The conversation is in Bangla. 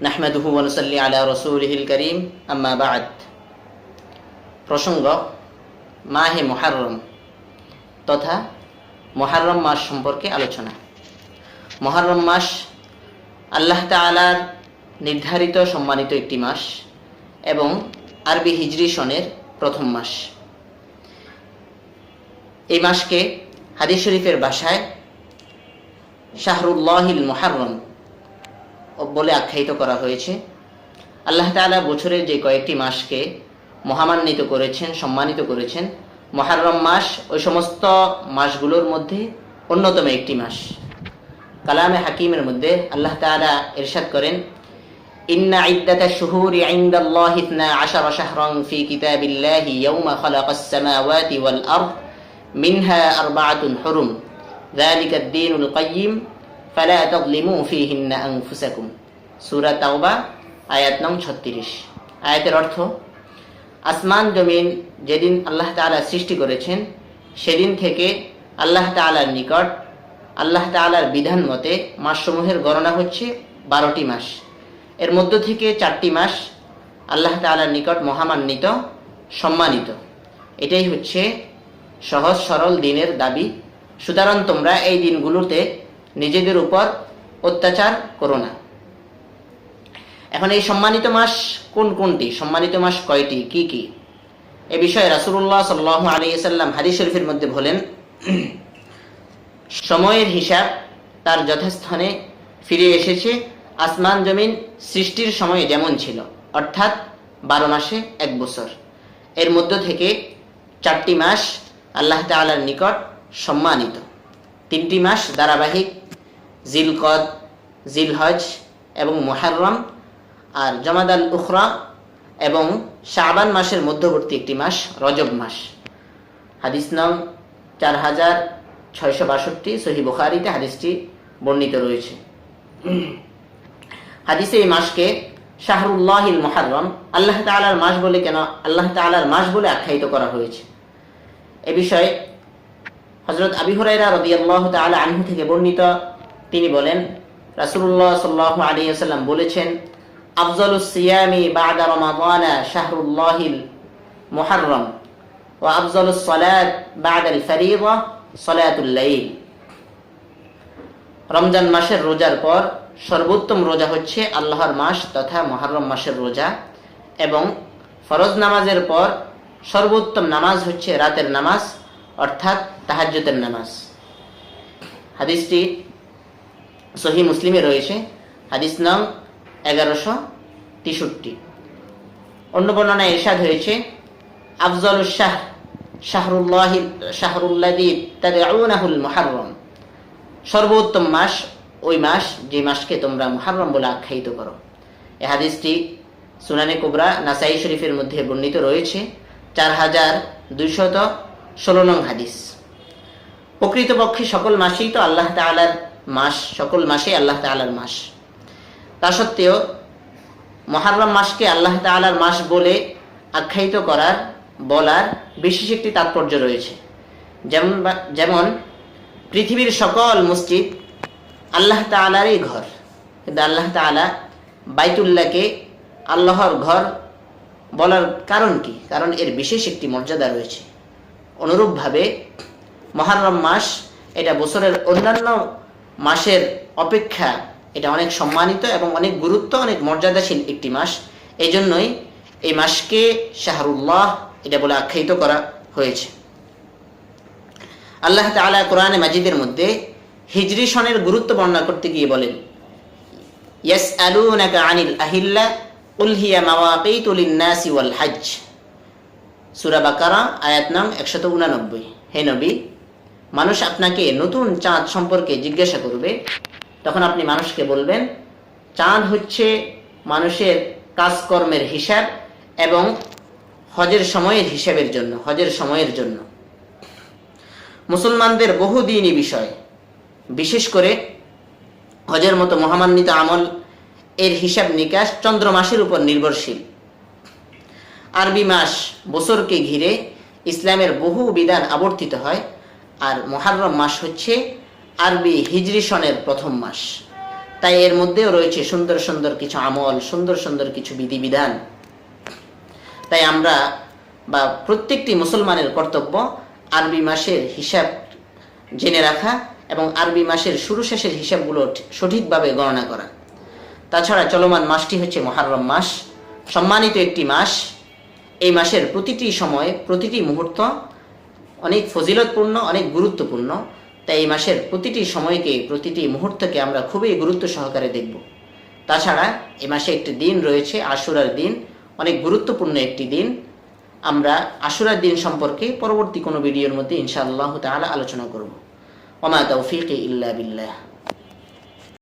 নাহমাদুহু ওয়া নুসাল্লি আলা রাসূলিহিল কারীম, আম্মা বা'দ। প্রসঙ্গ মাহে মুহররম তথা মুহররম মাস সম্পর্কে আলোচনা। মুহররম মাস আল্লাহ তাআলার নির্ধারিত সম্মানিত একটি মাস এবং আরবি হিজরি সনের প্রথম মাস। এই মাসকে হাদিস শরীফের ভাষায় শাহরুল্লাহিল মুহররম বলে আখ্যায়িত করা হয়েছে। আল্লাহ তাআলা বছরের যে কয়েকটি মাসকে মহামান্বিত করেছেন, সম্মানিত করেছেন, মুহররম মাস ওই সমস্ত মাসগুলোর মধ্যে অন্যতম একটি মাস। কালামে হাকিমের মধ্যে আল্লাহ তাআলা ইরশাদ করেন, ইন্না ইদ্দাতাশ শুহুরি ইনদাল্লাহি 12 শাহরান ফি কিতাবিল্লাহি ইয়াওমা খালাকাস সামাওয়াতি ওয়াল আরদ মিনহা আরবাআতুন হুরুম যালিকাদ দীনুল কাইয়্যিম ফালা তাযলিমু ফীহিন্না আনফুসাকুম। সূরা তাওবা আয়াত নং 36। আয়াতের অর্থ, আসমান জমিন যেদিন আল্লাহ তাআলা সৃষ্টি করেছেন সেদিন থেকে আল্লাহ তাআলার নিকট আল্লাহ তাআলার বিধান মতে মাসসমূহের গণনা হচ্ছে 12টি মাস। এর মধ্য থেকে 4টি মাস আল্লাহ তাআলার নিকট মহামান্বিত, সম্মানিত। এটাই হচ্ছে সহজ সরল দিনের দাবি। সুতরাং তোমরা এই দিনগুলোতে নিজেদের উপর অত্যাচার করো না। এখন এই সম্মানিত মাস কোন কোনটি, সম্মানিত মাস কয়টি, কি কি, এ বিষয়ে রাসূলুল্লাহ সাল্লাল্লাহু আলাইহি ওয়াসাল্লাম হাদিস শরীফের মধ্যে বলেন, সময়ের হিসাব তার যথাস্থানে ফিরে এসেছে আসমান জমিন সৃষ্টির সময়ে যেমন ছিল, অর্থাৎ 12 মাসে 1 বছর। এর মধ্য থেকে 4টি মাস আল্লাহ তাআলার নিকট সম্মানিত, 3টি মাস ধারাবাহিক, জিলকদ, জিলহজ এবং মুহররম, আর জমাদাল উখরা এবং শাবান মাসের মধ্যবর্তী একটি মাস রজব মাস। হাদিস নং 4662, সহিহ বুখারীতে হাদিসটি বর্ণিত রয়েছে। হাদিসে এই মাসকে শাহরুল্লাহিল মুহররম, আল্লাহ তাআলার মাস বলে কেন আল্লাহ তাআলার মাস বলে আখ্যায়িত করা হয়েছে, এ বিষয়ে হযরত আবী হুরায়রা রাদিয়াল্লাহু তাআলা আনহু থেকে বর্ণিত, তিনি বলেন, রাসূলুল্লাহ সাল্লাল্লাহু আলাইহি ওয়াসাল্লাম বলেছেন, আফজালুস সিয়ামি বা'দা রমাদানা শাহরুল্লাহিল মুহররম ওয়া আফজালুস সালাত বা'দাল ফরিযা সালাতুল লাইল। রমজান মাসের রোজার পর সর্বোত্তম রোজা হচ্ছে আল্লাহর মাস তথা মুহররম মাসের রোজা, এবং ফরজ নামাজের পর সর্বোত্তম নামাজ হচ্ছে রাতের নামাজ, অর্থাৎ তাহাজ্জুদের নামাজ। হাদিসটি সহিহ মুসলিমে রয়েছে, হাদিস নং 1163। অন্য বর্ণনায় ইরশাদ হয়েছে, আফজালুশ শাহর শাহরুল্লাযী তাদউনাহুল মুহররম, সর্বোত্তম মাস ওই মাস যে মাসকে তোমরা মুহররম বলে আখ্যায়িত করো। এই হাদিসটি সুনানে কুবরা নাসাই শরীফের মধ্যে বর্ণিত রয়েছে, 4216 নং হাদিস। প্রকৃতপক্ষে সকল মাসেই তো আল্লাহ তাআলার মাস, সকল মাসে আল্লাহ তাআলার মাস। তা সত্ত্বেও মুহররম মাসকে আল্লাহ তাআলার মাস বলে আখ্যায়িত বলার বিশেষ একটি তাৎপর্য রয়েছে। যেমন পৃথিবীর সকল মসজিদ আল্লাহ তাআলারই ঘর, কিন্তু আল্লাহ তাআলা বাইতুল্লাহকে আল্লাহর ঘর বলার কারণ কি? কারণ এর বিশেষ একটি মর্যাদা রয়েছে। অনুরূপভাবে মুহররম মাস এটা বছরের অন্যান্য মাসের অপেক্ষা এটা অনেক সম্মানিত এবং অনেক গুরুত্ব, অনেক মর্যাদাশীল একটি মাস। এই জন্যই এই মাসকে শাহরুল্লাহ এটা বলে আখ্যায়িত করা হয়েছে। আল্লাহ তাআলা কোরআনে মাজিদের মধ্যে হিজরি সনের গুরুত্ব বর্ণনা করতে গিয়ে বলেন, ইয়াসআলুনাকা আনিল আহিল্লা কুল হিয়া মাওয়াকিতু লিন-নাসি ওয়াল হজ। সূরা বাকারা আয়াত নং 189। হে নবী, মানুষ আপনাকে নতুন চাঁদ সম্পর্কে জিজ্ঞাসা করবে, তখন আপনি মানুষকে বলবেন, চাঁদ হচ্ছে মানুষের কাজকর্মের হিসাব এবং হজের সময়ের হিসাবের জন্য, হজের সময়ের জন্য। মুসলমানদের বহু দিনই বিষয়, বিশেষ করে হজের মতো মহামান্বিত আমল, এর হিসাব নিকাশ চন্দ্র মাসের উপর নির্ভরশীল। আরবি মাস বছরকে ঘিরে ইসলামের বহু বিধান আবর্তিত হয়, আর মুহররম মাস হচ্ছে আরবি হিজরি সনের প্রথম মাস। তাই এর মধ্যেও রয়েছে সুন্দর সুন্দর কিছু আমল, সুন্দর সুন্দর কিছু বিধিবিধান। তাই আমরা বা প্রত্যেকটি মুসলমানের কর্তব্য আরবি মাসের হিসাব জেনে রাখা এবং আরবি মাসের শুরু শেষের হিসাবগুলো সঠিকভাবে গণনা করা। তাছাড়া চলমান মাসটি হচ্ছে মুহররম মাস, সম্মানিত একটি মাস। এই মাসের প্রতিটি সময়, প্রতিটি মুহূর্ত অনেক ফজিলতপূর্ণ, অনেক গুরুত্বপূর্ণ। তাই এই মাসের প্রতিটি সময়কে, প্রতিটি মুহূর্তকে আমরা খুবই গুরুত্ব সহকারে দেখব। তাছাড়া এই মাসে একটি দিন রয়েছে আশুরার দিন, অনেক গুরুত্বপূর্ণ একটি দিন। আমরা আশুরার দিন সম্পর্কে পরবর্তী কোনো ভিডিওর মধ্যে ইনশাআল্লাহ তাআলা আলোচনা করব। ওয়া মা তাওফীকি ইল্লা বিল্লাহ।